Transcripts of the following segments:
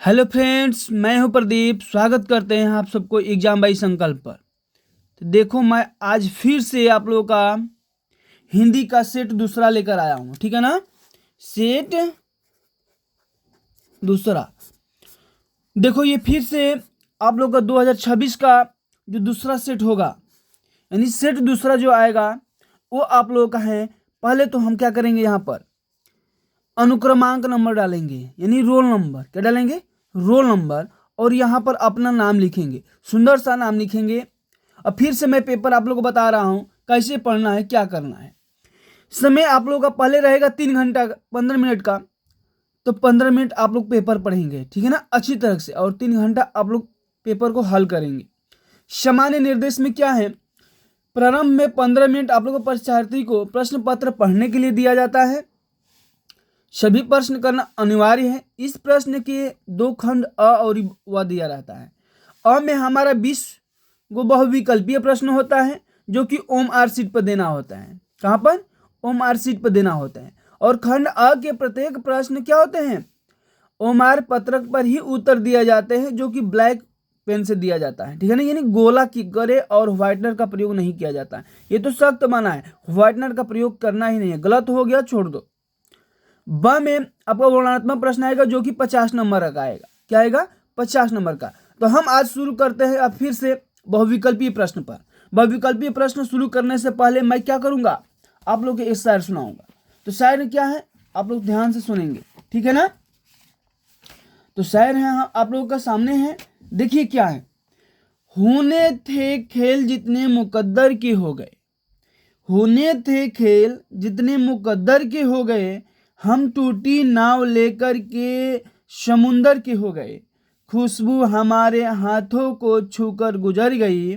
Hello friends, मैं हूं प्रदीप। स्वागत करते हैं आप सबको एग्जाम बाई संकल्प पर। तो देखो, मैं आज फिर से आप लोगों का हिंदी का सेट दूसरा लेकर आया हूं। ठीक है ना, सेट दूसरा। देखो, ये फिर से आप लोग का 2026 का जो दूसरा सेट होगा, यानी सेट दूसरा जो आएगा वो आप लोगों का है। पहले तो हम क्या करेंगे, यहाँ पर अनुक्रमांक नंबर डालेंगे, यानी रोल नंबर। क्या डालेंगे? Roll number. और यहाँ पर अपना नाम लिखेंगे, सुंदर सा नाम लिखेंगे। और फिर से मैं पेपर आप लोगों को बता रहा हूँ कैसे पढ़ना है, क्या करना है। समय आप लोगों का पहले रहेगा 3 घंटा 15 मिनट का। तो 15 मिनट आप लोग पेपर पढ़ेंगे, ठीक है ना, अच्छी तरह से। और 3 घंटा आप लोग पेपर को हल करेंगे। सामान्य निर्देश में क्या है, प्रारंभ में 15 मिनट आप लोगों को परीक्षार्थी को प्रश्न पत्र पढ़ने के लिए दिया जाता है। सभी प्रश्न करना अनिवार्य है। इस प्रश्न के 2 खंड अ और व दिया रहता है। अ में हमारा 20 को बहुविकल्पीय प्रश्न होता है, जो कि OMR शीट पर देना होता है। कहाँ पर? OMR शीट पर देना होता है। और खंड अ के प्रत्येक प्रश्न क्या होते हैं? OMR पत्रक पर ही उत्तर दिए जाते हैं, जो कि ब्लैक पेन से दिया जाता है। ठीक है ना, यानी गोला की करे और व्हाइटनर का प्रयोग नहीं किया जाता है। ये तो सख्त मना है, व्हाइटनर का प्रयोग करना ही नहीं है। गलत हो गया, छोड़ दो। ब में आपका वर्णनात्मक प्रश्न आएगा, जो कि 50 नंबर का आएगा। क्या आएगा? 50 नंबर का। तो हम आज शुरू करते हैं अब फिर से बहुविकल्पीय प्रश्न पर। बहुविकल्पीय प्रश्न शुरू करने से पहले मैं क्या करूंगा, आप लोग को एक शायर सुनाऊंगा। तो शायर क्या है, आप लोग ध्यान से सुनेंगे, ठीक है ना। तो शायर है आप लोगों का सामने है, देखिए क्या है। होने थे खेल जितने मुकद्दर के हो गए, होने थे खेल जितने मुकद्दर के हो गए, हम टूटी नाव लेकर के समुंदर के हो गए। खुशबू हमारे हाथों को छूकर गुजर गई,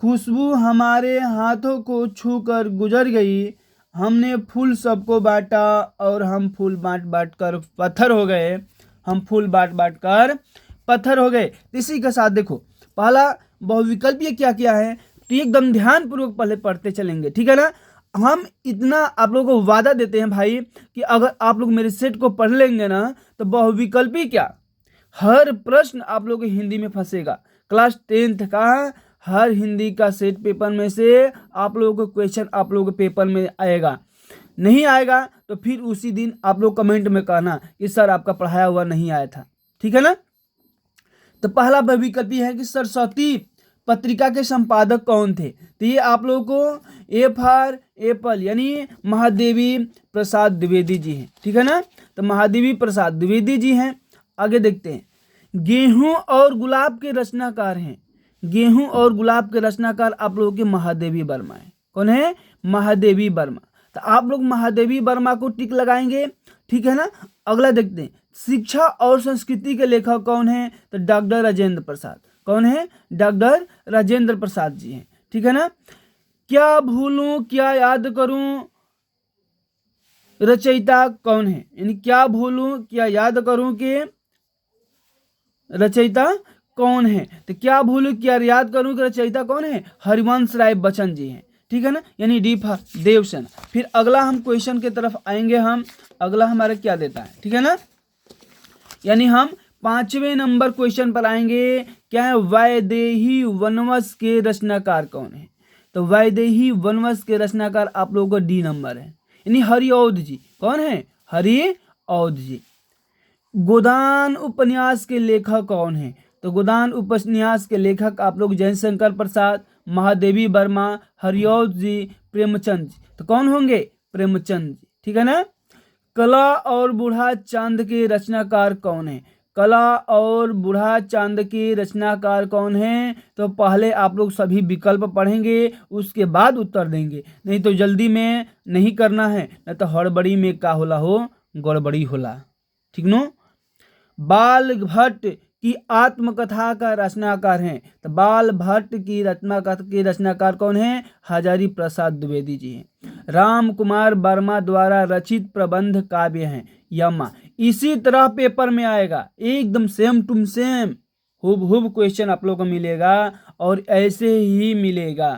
खुशबू हमारे हाथों को छूकर गुजर गई। हमने फूल सबको बांटा और हम फूल बांट बांट कर पत्थर हो गए, हम फूल बांट बांट कर पत्थर हो गए। इसी के साथ देखो, पहला बहुविकल्पीय क्या क्या है, तो एकदम ध्यान पूर्वक पहले पढ़ते चलेंगे, ठीक है ना। हम इतना आप लोगों को वादा देते हैं भाई कि अगर आप लोग मेरे सेट को पढ़ लेंगे ना, तो बहुविकल्पी क्या, हर प्रश्न आप लोग हिंदी में फंसेगा। क्लास 10th का हर हिंदी का सेट पेपर में से आप लोगों को क्वेश्चन आप लोगों के पेपर में आएगा। नहीं आएगा तो फिर उसी दिन आप लोग कमेंट में कहना कि सर आपका पढ़ाया हुआ नहीं आया था, ठीक है ना। तो पहला बहुविकल्पी है कि सरस्वती पत्रिका के संपादक कौन थे। तो ये आप लोगों को ए फॉर एप्पल यानी महादेवी प्रसाद द्विवेदी जी हैं, ठीक है ना। तो महादेवी प्रसाद द्विवेदी जी हैं। आगे देखते हैं, गेहूं और गुलाब के रचनाकार हैं। गेहूं और गुलाब के रचनाकार आप लोगों के महादेवी वर्मा है। कौन है? महादेवी वर्मा। तो आप लोग महादेवी वर्मा को टिक लगाएंगे, ठीक है ना। अगला देखते हैं, शिक्षा और संस्कृति के लेखक कौन है? तो डॉक्टर राजेंद्र प्रसाद। कौन है? डॉक्टर राजेंद्र प्रसाद जी हैं, ठीक है ना। क्या भूलूं क्या याद करूं रचयिता कौन है, यानी क्या भूलूं क्या याद करूं के रचयिता कौन है। तो क्या भूलूं क्या याद करूं कि रचयिता कौन है? हरिवंश राय बच्चन जी हैं, ठीक है ना, यानी डी फॉर देवसेना। फिर अगला हम क्वेश्चन के तरफ आएंगे। हम अगला हमारा क्या देता है, ठीक है ना, यानी हम 5वें नंबर क्वेश्चन पर आएंगे। क्या है? वैदेही वनवस के रचनाकार कौन है। तो वैदेही वनवस के रचनाकार आप लोगों को डी नंबर है, यानी हरिऔध जी। कौन है? हरिऔध जी। गोदान उपन्यास के लेखक कौन है? तो गोदान उपन्यास के लेखक आप लोग जयशंकर प्रसाद, महादेवी वर्मा, हरिऔध जी, प्रेमचंद जी। तो कौन होंगे? प्रेमचंद जी, ठीक है ना। कला और बूढ़ा चांद के रचनाकार कौन है? कला और बूढ़ा चांद के रचनाकार कौन है? तो पहले आप लोग सभी विकल्प पढ़ेंगे, उसके बाद उत्तर देंगे, नहीं तो जल्दी में नहीं करना है, नहीं तो हड़बड़ी में का होला हो, गड़बड़ी होला, ठीक नो। बाल भट्ट की आत्मकथा का रचनाकार हैं। तो बाल भट्ट की रचनाकार कौन है? हजारी प्रसाद द्विवेदी जी हैं। राम कुमार वर्मा द्वारा रचित प्रबंध काव्य हैं यमा। इसी तरह पेपर में आएगा, एकदम सेम टू सेम हुबहुब क्वेश्चन आप लोग को मिलेगा और ऐसे ही मिलेगा।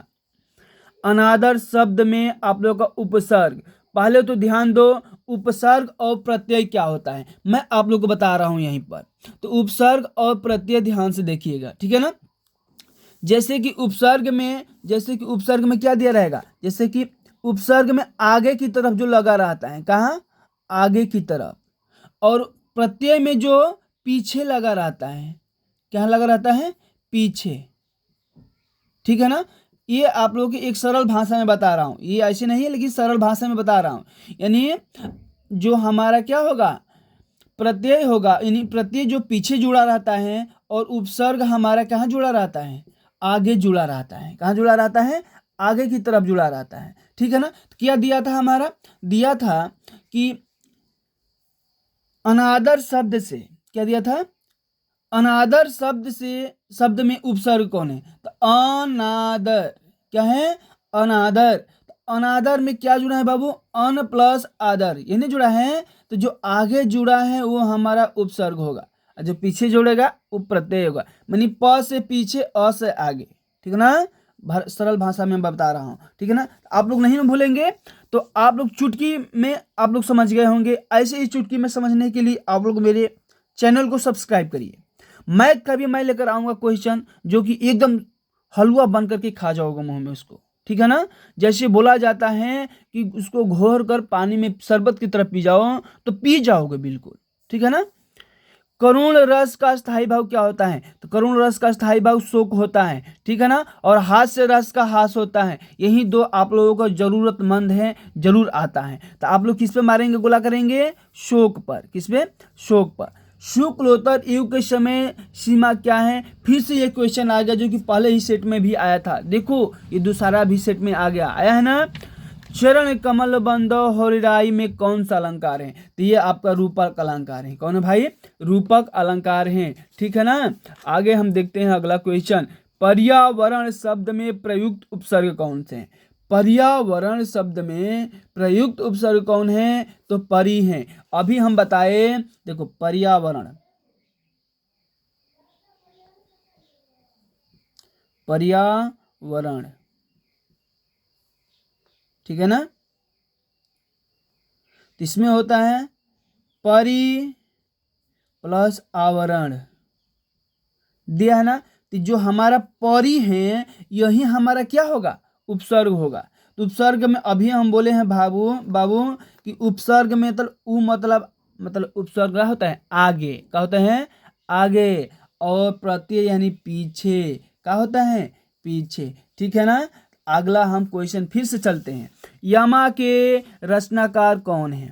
अनादर शब्द में आप लोग का उपसर्ग, पहले तो ध्यान दो उपसर्ग और प्रत्यय क्या होता है, मैं आप लोग को बता रहा हूं यहीं पर। तो उपसर्ग और प्रत्यय ध्यान से देखिएगा, ठीक है ना। जैसे कि उपसर्ग में क्या दिया रहेगा, जैसे कि उपसर्ग में आगे की तरफ जो लगा रहता है, कहाँ, आगे की तरफ, और प्रत्यय में जो पीछे लगा रहता है, क्या लगा रहता है, पीछे, ठीक है ना। ये आप लोगों की एक सरल भाषा में बता रहा हूं, ये ऐसे नहीं है लेकिन सरल भाषा में बता रहा हूं। यानी जो हमारा क्या होगा, प्रत्यय होगा, यानी प्रत्यय जो पीछे जुड़ा रहता है, और उपसर्ग हमारा कहाँ जुड़ा रहता है, आगे जुड़ा रहता है। कहाँ जुड़ा रहता है, आगे की तरफ जुड़ा रहता है, ठीक है ना। तो क्या दिया था, हमारा दिया था कि अनादर शब्द से, क्या दिया था, अनादर शब्द में उपसर्ग कौन है, तो अनादर, क्या है, अनादर। तो अनादर में क्या जुड़ा है बाबू, अन प्लस आदर, ये नहीं जुड़ा है। तो जो आगे जुड़ा है वो हमारा उपसर्ग होगा, और जो पीछे जुड़ेगा वो प्रत्यय होगा। यानी प से पीछे, अ से आगे, ठीक है ना। सरल भाषा में बता रहा हूँ, ठीक है ना। आप लोग नहीं भूलेंगे, तो आप लोग चुटकी में आप लोग समझ गए होंगे। ऐसे ही चुटकी में समझने के लिए आप लोग मेरे चैनल को सब्सक्राइब करिए। मैं लेकर आऊंगा क्वेश्चन जो कि एकदम हलवा बन करके खा जाओगे मुंह में उसको, ठीक है ना। जैसे बोला जाता है कि उसको घोर कर पानी में शरबत की तरह पी जाओ, तो पी जाओगे बिल्कुल, ठीक है ना। करुण रस का स्थायी भाव क्या होता है, तो करुण रस का स्थायी भाव शोक होता है, ठीक है ना। और हास्य रस का हास होता है। यही दो आप लोगों को जरूरतमंद है, जरूर आता है। तो आप लोग किस पे मारेंगे, गोला करेंगे, शोक पर। किस पे, शोक पर। शुक्लोत्तर युग के समय सीमा क्या है, फिर से ये क्वेश्चन आ गया जो कि पहले ही सेट में भी आया था। देखो ये दूसरा भी सेट में आ गया, आया है ना। चरण कमल बंद होरिराई में कौन सा अलंकार है, तो ये आपका रूपक अलंकार है। कौन है भाई, रूपक अलंकार है, ठीक है ना। आगे हम देखते हैं अगला क्वेश्चन। पर्यावरण शब्द में प्रयुक्त उपसर्ग कौन से हैं, पर्यावरण शब्द में प्रयुक्त उपसर्ग कौन है, तो परि है। अभी हम बताए, देखो पर्यावरण, पर्यावरण, ठीक है ना। तो इसमें होता है परि प्लस आवरण, दिया है ना। तो जो हमारा परि है यही हमारा क्या होगा, उपसर्ग होगा। तो उपसर्ग में अभी हम बोले हैं बाबू कि उपसर्ग में मतलब उपसर्ग क्या होता है, आगे, क्या होता है, आगे, और प्रत्यय यानी पीछे, क्या होता है, पीछे, ठीक है ना। अगला हम क्वेश्चन फिर से चलते हैं। यामा के रचनाकार कौन है,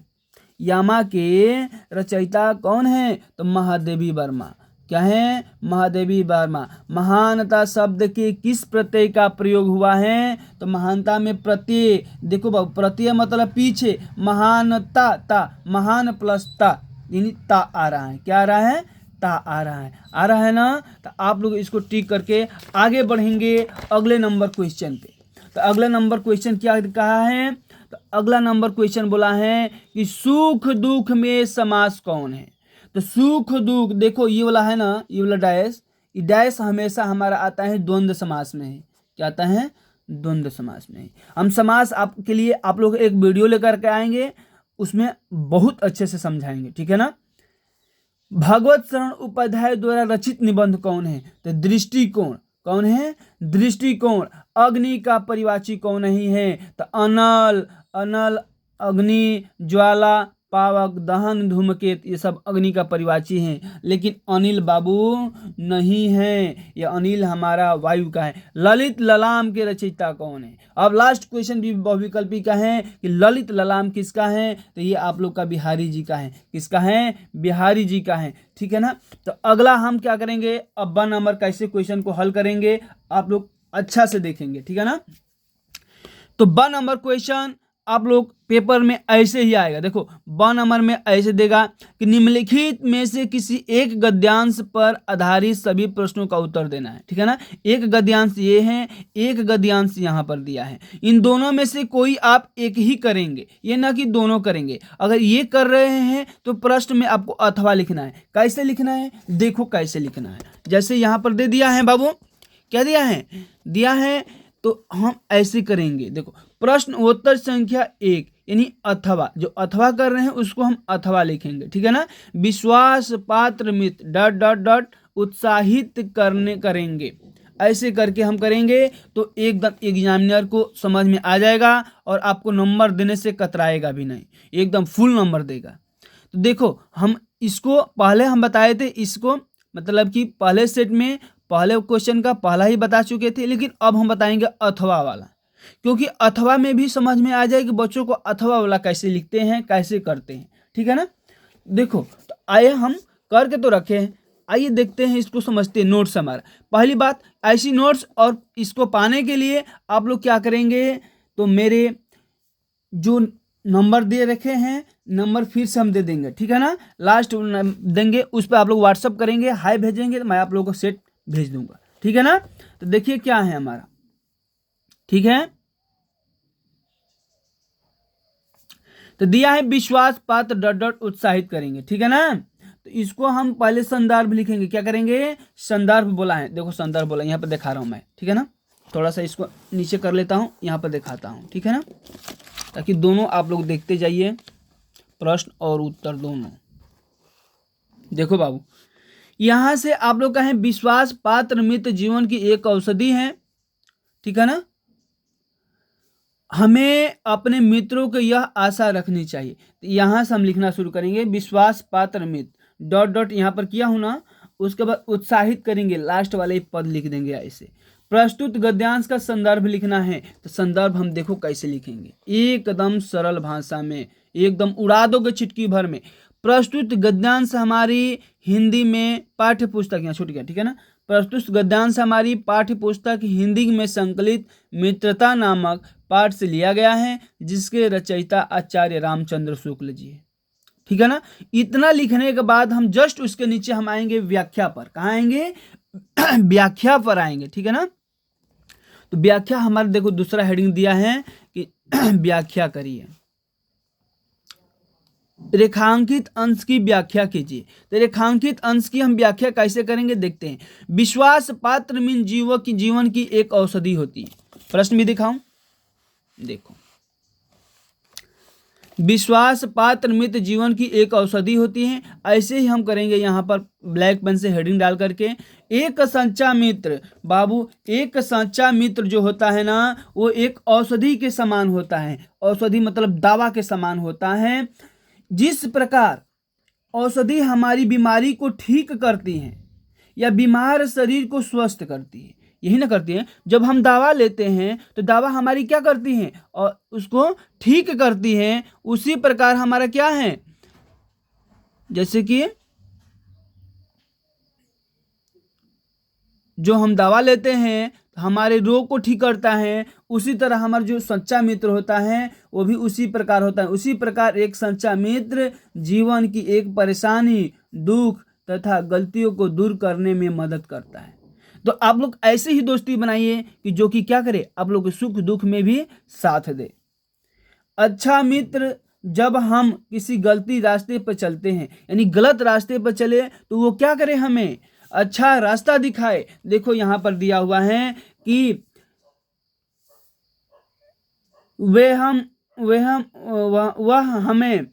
यामा के रचयिता कौन है, तो महादेवी वर्मा। क्या है, महादेवी वर्मा। महानता शब्द के किस प्रत्यय का प्रयोग हुआ है, तो महानता में प्रत्यय, देखो बाबू प्रत्यय मतलब पीछे, महानता, ता, महान प्लस ता, यानी ता आ रहा है, क्या आ रहा है, ता आ रहा है ना। तो आप लोग इसको टिक करके आगे बढ़ेंगे अगले नंबर क्वेश्चन पे। तो अगला नंबर क्वेश्चन क्या कहा है, तो अगला नंबर क्वेश्चन बोला है कि सुख दुख में समास कौन है। तो सुख दुख, देखो ये वाला है ना, ये वाला डैश, ये डैश हमेशा हमारा आता है द्वंद्व समास में है। क्या आता है, द्वंद्व समास में। हम समास आपके लिए आप लोग एक वीडियो लेकर के आएंगे, उसमें बहुत अच्छे से समझाएंगे, ठीक है ना। भगवत शरण उपाध्याय द्वारा रचित निबंध कौन है, तो दृष्टिकोण। कौन है, दृष्टिकोण। अग्नि का परिवाची कौन नहीं है, तो अनल, अनल, अग्नि, ज्वाला, पावक, दहन, धूमकेत, ये सब अग्नि का परिवाची हैं। लेकिन अनिल बाबू नहीं है, ये अनिल हमारा वायु का है। ललित ललाम के रचयिता कौन है। अब लास्ट क्वेश्चन भी बहुविकल्पी का है कि ललित ललाम किसका है, तो ये आप लोग का बिहारी जी का है। किसका है, बिहारी जी का है, ठीक है ना। तो अगला हम क्या करेंगे, अब 1 नंबर कैसे क्वेश्चन को हल करेंगे आप लोग अच्छा से देखेंगे, ठीक है ना। तो 1 नंबर क्वेश्चन आप लोग पेपर में ऐसे ही आएगा। देखो 1 नंबर में ऐसे देगा कि निम्नलिखित में से किसी एक गद्यांश पर आधारित सभी प्रश्नों का उत्तर देना है, ठीक है ना। एक गद्यांश ये है, एक गद्यांश यहाँ पर दिया है। इन दोनों में से कोई आप एक ही करेंगे, ये ना कि दोनों करेंगे। अगर ये कर रहे हैं तो प्रश्न में आपको अथवा लिखना है। कैसे लिखना है, देखो कैसे लिखना है। जैसे यहाँ पर दे दिया है बाबू, क्या दिया है, तो हम ऐसे करेंगे। देखो प्रश्न उत्तर संख्या 1, यानी अथवा, जो अथवा कर रहे हैं उसको हम अथवा लिखेंगे, ठीक है ना। विश्वास पात्र मित्र डॉट डॉट डॉट उत्साहित करेंगे, ऐसे करके हम करेंगे तो एकदम एग्जामिनर को समझ में आ जाएगा और आपको नंबर देने से कतराएगा भी नहीं, एकदम फुल नंबर देगा। तो देखो हम इसको पहले हम बताए थे, इसको मतलब कि पहले सेट में पहले क्वेश्चन का पहला ही बता चुके थे, लेकिन अब हम बताएंगे अथवा वाला, क्योंकि अथवा में भी समझ में आ जाए कि बच्चों को अथवा वाला कैसे लिखते हैं, कैसे करते हैं, ठीक है ना। देखो तो आइए हम करके तो रखे हैं, आइए देखते हैं इसको, समझते हैं नोट्स हमारा। पहली बात, ऐसी नोट्स और इसको पाने के लिए आप लोग क्या करेंगे, तो मेरे जो नंबर दे रखे हैं नंबर फिर से हम दे देंगे, ठीक है ना, लास्ट देंगे, उस पर आप लोग व्हाट्सअप करेंगे, हाय भेजेंगे, तो मैं आप लोगों को सेट भेज दूंगा, ठीक है ना। तो देखिए क्या है हमारा, ठीक है। तो दिया है विश्वास पात्र डॉट डॉट उत्साहित करेंगे, ठीक है ना। तो इसको हम पहले संदर्भ लिखेंगे, क्या करेंगे, संदर्भ बोला है, देखो संदर्भ बोला, यहाँ पर दिखा रहा हूं मैं, ठीक है ना। थोड़ा सा इसको नीचे कर लेता हूं, यहाँ पर दिखाता हूं, ठीक है ना, ताकि दोनों आप लोग देखते जाइए, प्रश्न और उत्तर दोनों। देखो बाबू, यहां से आप लोग कहें विश्वास पात्र मित्र जीवन की एक औषधि है, ठीक है ना। हमें अपने मित्रों को यह आशा रखनी चाहिए, तो यहां से हम लिखना शुरू करेंगे, विश्वास पात्र मित्र डॉट डॉट यहाँ पर किया हूं ना, उसके बाद उत्साहित करेंगे, लास्ट वाले पद लिख देंगे ऐसे। प्रस्तुत गद्यांश का संदर्भ लिखना है, तो संदर्भ हम देखो कैसे लिखेंगे, एकदम सरल भाषा में, एकदम उड़ा दोगे चुटकी भर में। प्रस्तुत गद्यांश हमारी हिंदी में पाठ्य पुस्तक, यहाँ छूट गया, ठीक है ना। प्रस्तुत गद्यांश हमारी पाठ्य पुस्तक हिंदी में संकलित मित्रता नामक पाठ से लिया गया है, जिसके रचयिता आचार्य रामचंद्र शुक्ल जी है, ठीक है ना। इतना लिखने के बाद हम जस्ट उसके नीचे हम आएंगे व्याख्या पर, कहाँ आएंगे व्याख्या पर आएंगे, ठीक है ना। तो व्याख्या हमारे देखो दूसरा हेडिंग दिया है कि व्याख्या करिए, रेखांकित अंश की व्याख्या कीजिए। तो रेखांकित अंश की हम व्याख्या कैसे करेंगे देखते हैं। विश्वास पात्र में जीवन की एक औषधि होती है। प्रश्न भी दिखाऊं, देखो, विश्वास पात्र मित्र जीवन की एक औषधि होती है, ऐसे ही हम करेंगे यहाँ पर ब्लैक पेन से हेडिंग डाल करके। एक सच्चा मित्र, बाबू एक सच्चा मित्र जो होता है ना, वो एक औषधि के समान होता है, औषधि मतलब दवा के समान होता है। जिस प्रकार औषधि हमारी बीमारी को ठीक करती है या बीमार शरीर को स्वस्थ करती है, यही ना करती है, जब हम दवा लेते हैं तो दवा हमारी क्या करती है, और उसको ठीक करती है, उसी प्रकार हमारा क्या है, जैसे कि जो हम दवा लेते हैं हमारे रोग को ठीक करता है, उसी तरह हमारा जो सच्चा मित्र होता है वो भी उसी प्रकार होता है। उसी प्रकार एक सच्चा मित्र जीवन की एक परेशानी, दुख तथा गलतियों को दूर करने में मदद करता है। तो आप लोग ऐसे ही दोस्ती बनाइए कि जो कि क्या करे, आप लोग के सुख दुख में भी साथ दे। अच्छा मित्र जब हम किसी गलती रास्ते पर चलते हैं, यानी गलत रास्ते पर चले, तो वो क्या करे, हमें अच्छा रास्ता दिखाए। देखो यहां पर दिया हुआ है कि वह हमें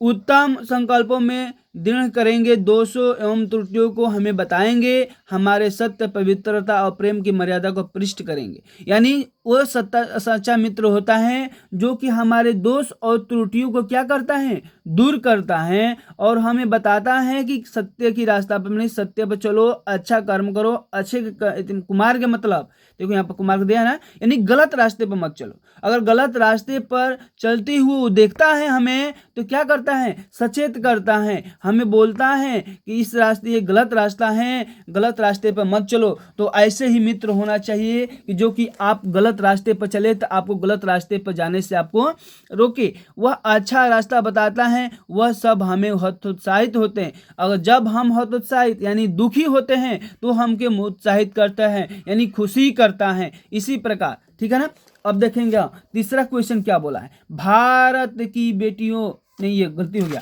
उत्तम संकल्पों में दृढ़ करेंगे, दोषों एवं त्रुटियों को हमें बताएंगे, हमारे सत्य पवित्रता और प्रेम की मर्यादा को पृष्ठ करेंगे। यानी वो सच्चा मित्र होता है जो कि हमारे दोष और त्रुटियों को क्या करता है, दूर करता है, और हमें बताता है कि सत्य की रास्ता पर नहीं, सत्य पर चलो, अच्छा कर्म करो, अच्छे कुमार के मतलब देखो यहाँ पर कुमार को दिया ना, यानी गलत रास्ते पर मत चलो। अगर गलत रास्ते पर चलते हुए वो देखता है हमें, तो क्या करता है, सचेत करता है, हमें बोलता है कि इस रास्ते, ये गलत रास्ता है, गलत रास्ते पर मत चलो। तो ऐसे ही मित्र होना चाहिए कि जो कि आप गलत रास्ते पर चले तो आपको गलत रास्ते पर जाने से आपको रोके, वह अच्छा रास्ता बताता है, वह सब हमें हतोत्साहित होते हैं। अगर जब हम हतोत्साहित यानी दुखी होते हैं तो हमके उत्साहित करता है, यानी खुशी करता है, इसी प्रकार, ठीक है ना। अब देखेंगे तीसरा क्वेश्चन क्या बोला है, भारत की बेटियों, नहीं ये गलती हो गया,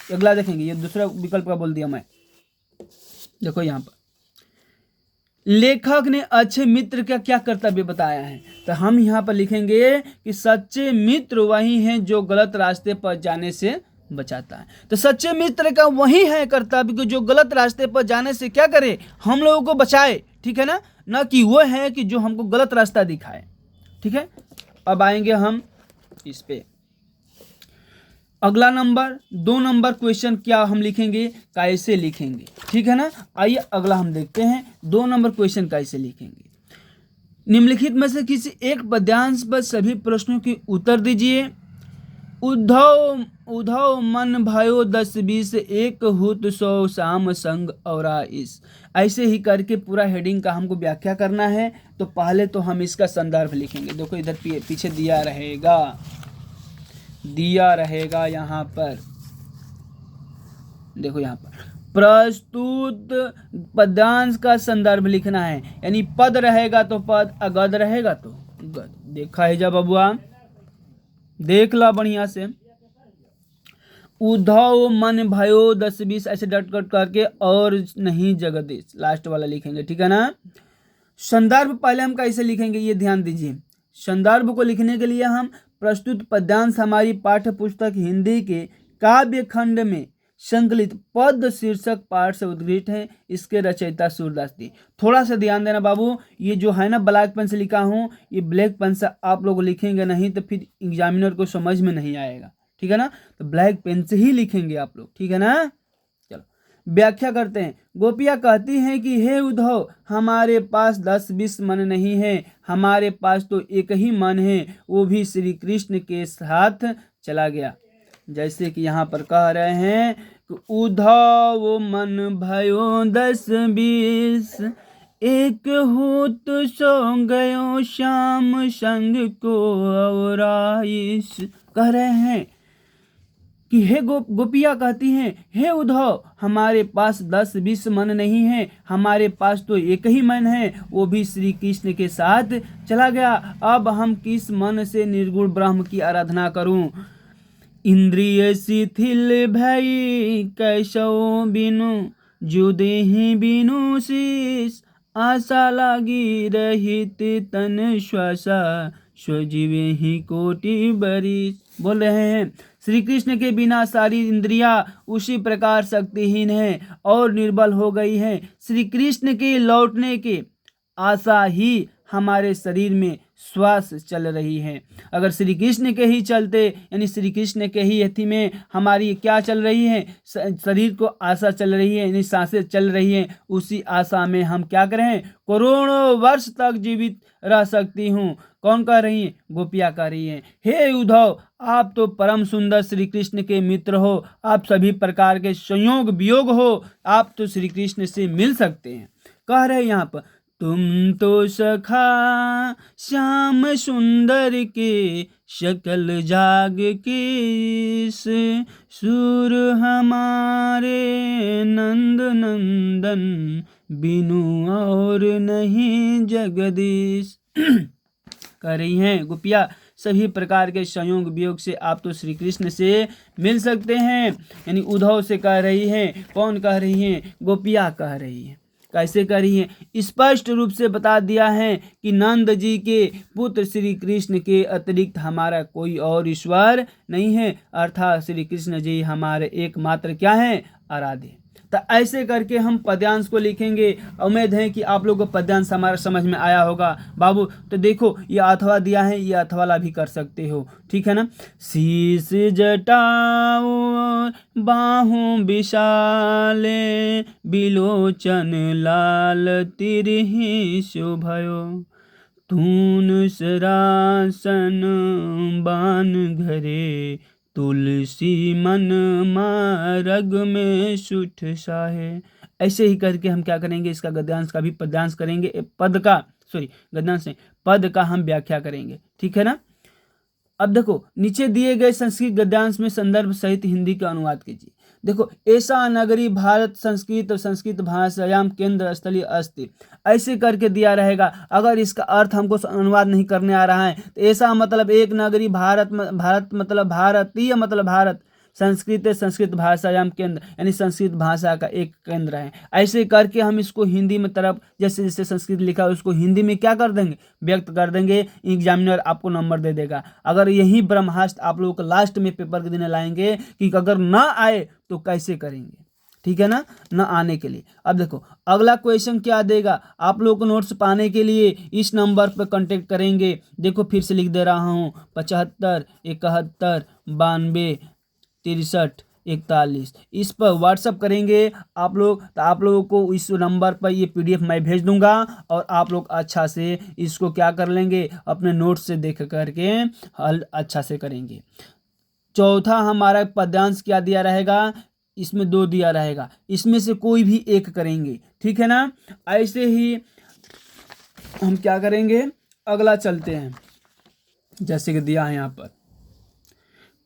अगला देखेंगे, ये दूसरा विकल्प का बोल दिया मैं। देखो यहाँ पर लेखक ने अच्छे मित्र का क्या कर्तव्य बताया है, तो हम यहाँ पर लिखेंगे कि सच्चे मित्र वही हैं जो गलत रास्ते पर जाने से बचाता है। तो सच्चे मित्र का वही है कर्तव्य कि जो गलत रास्ते पर जाने से क्या करे, हम लोगों को बचाए, ठीक है ना, न कि वो है कि जो हमको गलत रास्ता दिखाए। ठीक है, अब आएंगे हम इस पे अगला नंबर 2 नंबर क्वेश्चन क्या हम लिखेंगे, कैसे लिखेंगे, ठीक है ना। आइए अगला हम देखते हैं 2 नंबर क्वेश्चन कैसे लिखेंगे। निम्नलिखित में से किसी एक पद्यांश पर सभी प्रश्नों के उत्तर दीजिए। उद्धव उद्धव मन भयो 10-20 एक हुत 100 शाम संग और इस, ऐसे ही करके पूरा हेडिंग का हमको व्याख्या करना है। तो पहले तो हम इसका संदर्भ लिखेंगे। देखो इधर पीछे दिया रहेगा यहाँ पर, देखो यहाँ पर प्रस्तुत पद्यांश का संदर्भ लिखना है, यानी पद रहेगा तो पद, गद रहेगा तो गद। देखा है जब बबुआ, देख ला बढ़िया से। उद्धव मन भयो 10-20 ऐसे डट कट करके और नहीं जगदीश, लास्ट वाला लिखेंगे, ठीक है ना। संदर्भ पहले हम कैसे लिखेंगे ये ध्यान दीजिए। संदर्भ को लिखने के लिए हम प्रस्तुत पद्यांश हमारी पाठ्य पुस्तक हिंदी के काव्य खंड में संकलित पद शीर्षक पाठ से उद्घृत है। इसके रचयिता सूरदास जी। थोड़ा सा ध्यान देना बाबू, ये जो है ना ब्लैक पेन से लिखा हूँ, ये ब्लैक पेन से आप लोग लिखेंगे नहीं तो फिर एग्जामिनर को समझ में नहीं आएगा, ठीक है ना। तो ब्लैक पेन से ही लिखेंगे आप लोग, ठीक है ना। चलो व्याख्या करते हैं। गोपियाँ कहती हैं कि हे उद्धव, हमारे पास 10-20 मन नहीं है, हमारे पास तो एक ही मन है, वो भी श्री कृष्ण के साथ चला गया। जैसे कि यहाँ पर कह रहे हैं कि उद्धव मन भयो 10-20 एक हुत 100 गयो श्याम संग को और आइस। कह रहे हैं कि हे गोपियाँ कहती हैं, हे उद्धव, हमारे पास 10-20 मन नहीं है, हमारे पास तो एक ही मन है, वो भी श्री कृष्ण के साथ चला गया। अब हम किस मन से निर्गुण ब्रह्म की आराधना करूं। इंद्रिय शिथिल भई कैसो बिनु, जो देहि बिनु शीस, आशा लागी रहित तन श्वासा, स्वजीवे ही कोटि बरिस। बोल रहे हैं श्री कृष्ण के बिना सारी इंद्रियां उसी प्रकार शक्तिहीन है और निर्बल हो गई है। श्री कृष्ण के लौटने के आशा ही हमारे शरीर में श्वास चल रही है। अगर श्री कृष्ण के ही चलते, यानी श्री कृष्ण के ही यथि में हमारी क्या चल रही है, शरीर को आशा चल रही है, यानी सांसें चल रही हैं, उसी आशा में हम क्या करें, करोड़ों वर्ष तक जीवित रह सकती हूँ। कौन कह रही है, गोपियाँ कह रही हैं। हे उद्धव, आप तो परम सुंदर श्री कृष्ण के मित्र हो, आप सभी प्रकार के संयोग वियोग हो, आप तो श्री कृष्ण से मिल सकते हैं। कह रहे यहाँ पर, तुम तो सखा श्याम सुंदर के शकल जाग के, सुर हमारे नंद नंदन, बिनु और नहीं जगदीश। कह रही हैं गोपिया, सभी प्रकार के संयोग वियोग से आप तो श्री कृष्ण से मिल सकते हैं। यानी उद्धव से कह रही हैं। कौन कह रही हैं, गोपिया कह रही हैं। कैसे कह रही हैं, स्पष्ट रूप से बता दिया है कि नंद जी के पुत्र श्री कृष्ण के अतिरिक्त हमारा कोई और ईश्वर नहीं है, अर्थात श्री कृष्ण जी हमारे एकमात्र क्या है, आराध्य। तो ऐसे करके हम पद्यांश को लिखेंगे। उम्मीद है कि आप लोगों को पद्यांश हमारा समझ में आया होगा बाबू। तो देखो ये अथवा दिया है, ये अथवाला भी कर सकते हो, ठीक है ना। शीश जटाओ बाहों विशाले, बिलोचन लाल तिरहि शोभयो, तून सरासन बान घरे, तुलसी मन मारग में सुठ साहे। ऐसे ही करके हम क्या करेंगे, इसका गद्यांश का भी पद्यांश करेंगे, गद्यांश नहीं, पद का हम व्याख्या करेंगे, ठीक है ना। अब देखो नीचे दिए गए संस्कृत गद्यांश में संदर्भ सहित हिंदी का अनुवाद कीजिए। देखो, ऐसा नगरी भारत संस्कृत भाषायाम केंद्र स्थलीय अस्ति, ऐसे करके दिया रहेगा। अगर इसका अर्थ हमको अनुवाद नहीं करने आ रहा है तो ऐसा मतलब एक नगरी, भारत मतलब भारतीय मतलब भारत, संस्कृत संस्कृत भाषायाम केंद्र, यानी संस्कृत भाषा का एक केंद्र है। ऐसे करके हम इसको हिंदी में तरफ जैसे जैसे संस्कृत लिखा है उसको हिंदी में क्या कर देंगे, व्यक्त कर देंगे। एग्जामिनर आपको नंबर दे देगा। अगर यही ब्रह्मास्त्र आप लोगों को लास्ट में पेपर के दिन लाएंगे कि अगर ना आए तो कैसे करेंगे, ठीक है ना, न आने के लिए। अब देखो अगला क्वेश्चन क्या देगा, आप लोगों को नोट्स पाने के लिए इस नंबर पर कांटेक्ट करेंगे। देखो फिर से लिख दे रहा हूँ 75 71 92 63 41, इस पर व्हाट्सअप करेंगे आप लोग, तो आप लोगों को इस नंबर पर ये PDF मैं भेज दूंगा और आप लोग अच्छा से इसको क्या कर लेंगे, अपने नोट्स से देख करके हल अच्छा से करेंगे। चौथा हमारा पद्यांश क्या दिया रहेगा, इसमें 2 दिया रहेगा, इसमें से कोई भी एक करेंगे, ठीक है ना। ऐसे ही हम क्या करेंगे, अगला चलते हैं जैसे कि दिया है यहाँ पर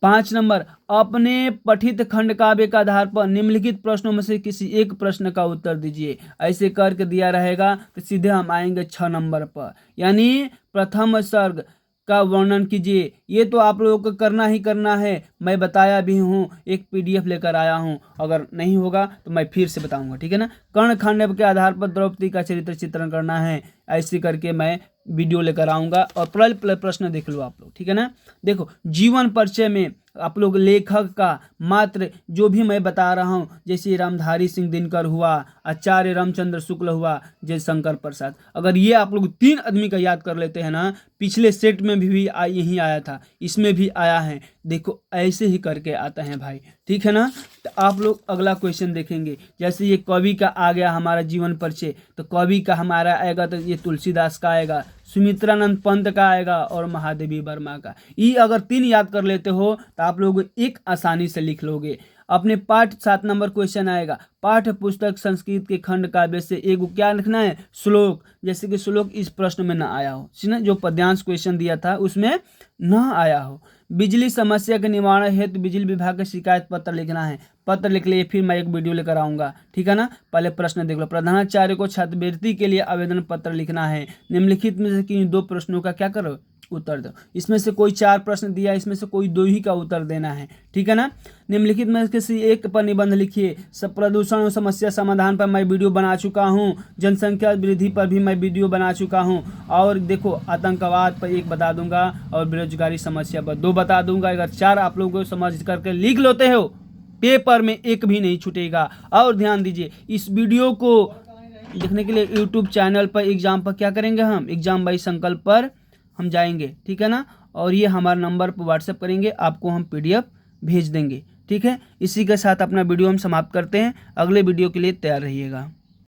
5 नंबर, अपने पठित खंड काव्य के आधार पर निम्नलिखित प्रश्नों में से किसी एक प्रश्न का उत्तर दीजिए। ऐसे करके दिया रहेगा तो सीधे हम आएंगे 6 नंबर पर, यानी प्रथम सर्ग का वर्णन कीजिए। ये तो आप लोगों को करना ही करना है, मैं बताया भी हूँ, एक PDF लेकर आया हूँ, अगर नहीं होगा तो मैं फिर से बताऊंगा, ठीक है ना। कर्ण खंड के आधार पर द्रौपदी का चरित्र चित्रण करना है, ऐसे करके मैं वीडियो लेकर आऊँगा। और प्रश्न देख लो आप लोग, ठीक है ना। देखो जीवन परिचय में आप लोग लेखक का मात्र जो भी मैं बता रहा हूँ, जैसे रामधारी सिंह दिनकर हुआ, आचार्य रामचंद्र शुक्ल हुआ, जयशंकर प्रसाद, अगर ये आप लोग 3 आदमी का याद कर लेते हैं ना, पिछले सेट में भी यही आया था, इसमें भी आया है, देखो ऐसे ही करके आता है भाई, ठीक है ना। तो आप लोग अगला क्वेश्चन देखेंगे, जैसे ये कवि का आ गया हमारा जीवन परिचय, तो कवि का हमारा आएगा तो ये तुलसीदास का आएगा, सुमित्रानंद पंत का आएगा और महादेवी वर्मा का। ये अगर 3 याद कर लेते हो तो आप लोग एक आसानी से लिख लोगे। अपने पाठ 7 नंबर क्वेश्चन आएगा, पाठ्य पुस्तक संस्कृत के खंड काव्य से एक क्या लिखना है, श्लोक, जैसे कि श्लोक इस प्रश्न में ना आया हो, जो पद्यांश क्वेश्चन दिया था उसमें ना आया हो। बिजली समस्या के निवारण हेतु बिजली विभाग का शिकायत पत्र लिखना है, पत्र लिख लिए, फिर मैं एक वीडियो लेकर आऊँगा, ठीक है ना। पहले प्रश्न देख लो, प्रधानाचार्य को छात्रवृत्ति के लिए आवेदन पत्र लिखना है, निम्नलिखित में से किन 2 प्रश्नों का क्या करो, उत्तर दो। इसमें से कोई 4 प्रश्न दिया, इसमें से कोई 2 ही का उत्तर देना है, ठीक है ना। निम्नलिखित में किसी एक पर निबंध लिखिए। सब प्रदूषण समस्या समाधान पर मैं वीडियो बना चुका हूँ, जनसंख्या वृद्धि पर भी मैं वीडियो बना चुका हूँ, और देखो आतंकवाद पर 1 बता दूंगा और बेरोजगारी समस्या पर 2 बता दूंगा। अगर 4 आप लोगों को समझ करके लिख लेते हो, पेपर में 1 भी नहीं छूटेगा। और ध्यान दीजिए, इस वीडियो को देखने के लिए यूट्यूब चैनल पर एग्जाम पर क्या करेंगे, हम एग्जाम बाई संकल्प पर हम जाएंगे, ठीक है ना। और ये हमारे नंबर पर व्हाट्सएप करेंगे, आपको हम PDF भेज देंगे, ठीक है। इसी के साथ अपना वीडियो हम समाप्त करते हैं, अगले वीडियो के लिए तैयार रहिएगा।